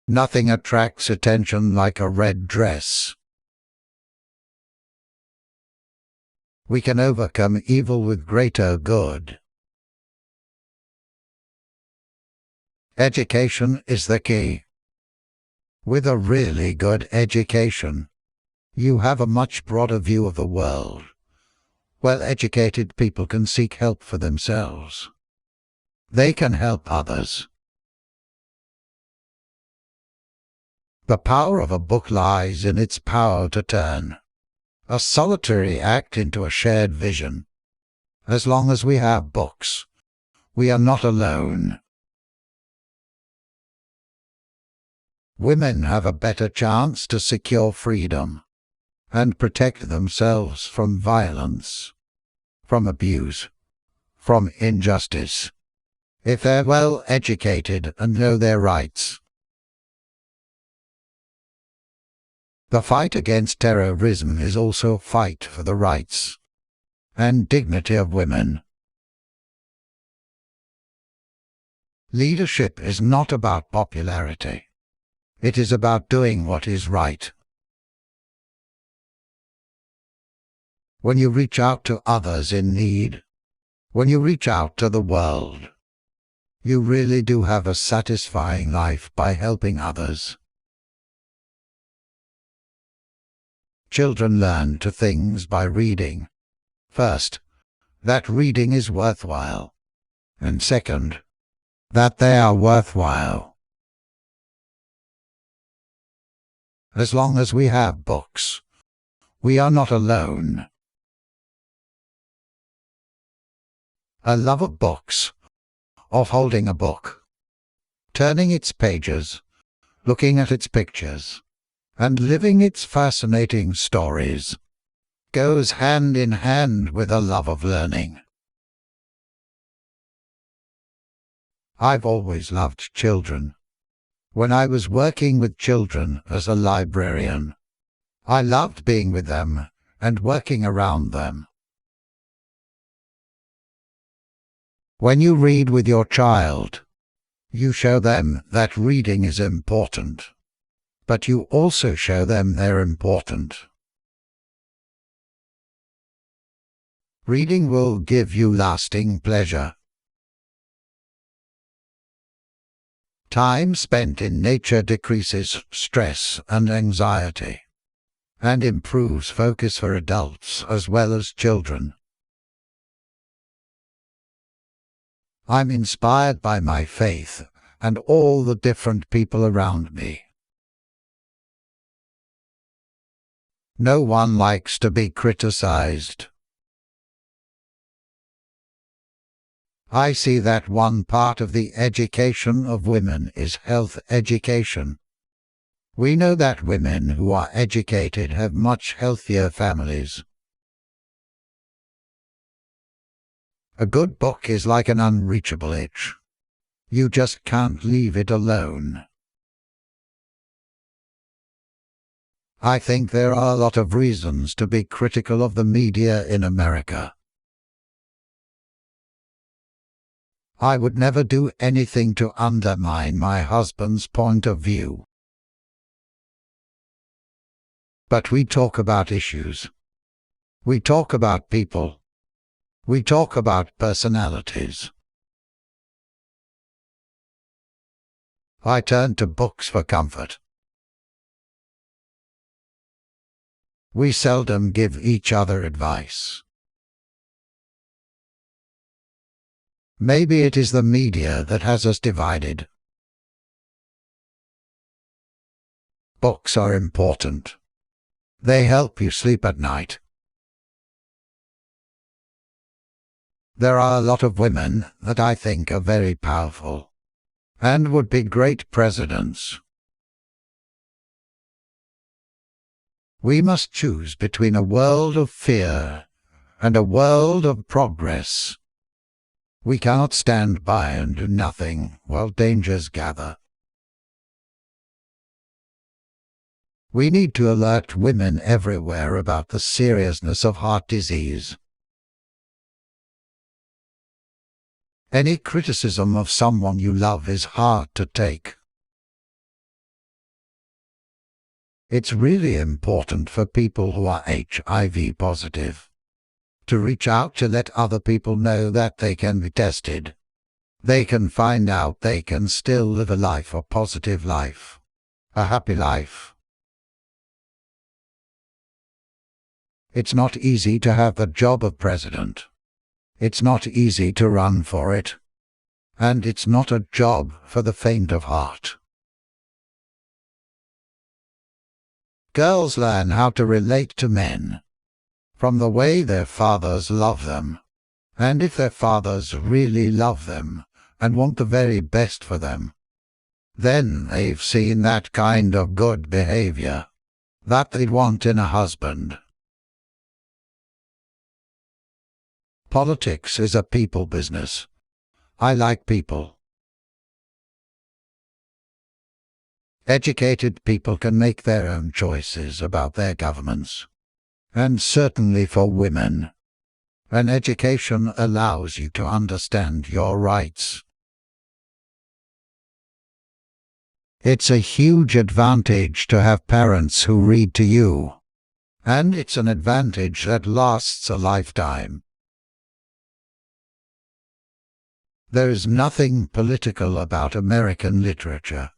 Nothing attracts attention like a red dress. We can overcome evil with greater good. Education is the key. With a really good education, you have a much broader view of the world. Well-educated people can seek help for themselves. They can help others. The power of a book lies in its power to turn a solitary act into a shared vision. As long as we have books, we are not alone. Women have a better chance to secure freedom and protect themselves from violence, from abuse, from injustice, if they're well educated and know their rights. The fight against terrorism is also a fight for the rights and dignity of women. Leadership is not about popularity. It is about doing what is right. When you reach out to others in need, when you reach out to the world, you really do have a satisfying life by helping others. Children learn two things by reading. First, that reading is worthwhile. And second, that they are worthwhile. As long as we have books, we are not alone. A love of books, of holding a book, turning its pages, looking at its pictures, and living its fascinating stories, goes hand in hand with a love of learning. I've always loved children. When I was working with children as a librarian, I loved being with them and working around them. When you read with your child, you show them that reading is important, but you also show them they're important. Reading will give you lasting pleasure. Time spent in nature decreases stress and anxiety, and improves focus for adults as well as children. I'm inspired by my faith and all the different people around me. No one likes to be criticized. I see that one part of the education of women is health education. We know that women who are educated have much healthier families. A good book is like an unreachable itch. You just can't leave it alone. I think there are a lot of reasons to be critical of the media in America. I would never do anything to undermine my husband's point of view. But we talk about issues. We talk about people. We talk about personalities. I turn to books for comfort. We seldom give each other advice. Maybe it is the media that has us divided. Books are important. They help you sleep at night. There are a lot of women that I think are very powerful, and would be great presidents. We must choose between a world of fear and a world of progress. We cannot stand by and do nothing while dangers gather. We need to alert women everywhere about the seriousness of heart disease. Any criticism of someone you love is hard to take. It's really important for people who are HIV positive to reach out to let other people know that they can be tested. They can find out they can still live a positive life, a happy life. It's not easy to have the job of president. It's not easy to run for it. And it's not a job for the faint of heart. Girls learn how to relate to men from the way their fathers love them. And if their fathers really love them and want the very best for them, then they've seen that kind of good behavior that they want in a husband. Politics is a people business. I like people. Educated people can make their own choices about their governments. And certainly for women, an education allows you to understand your rights. It's a huge advantage to have parents who read to you. And it's an advantage that lasts a lifetime. There's nothing political about American literature.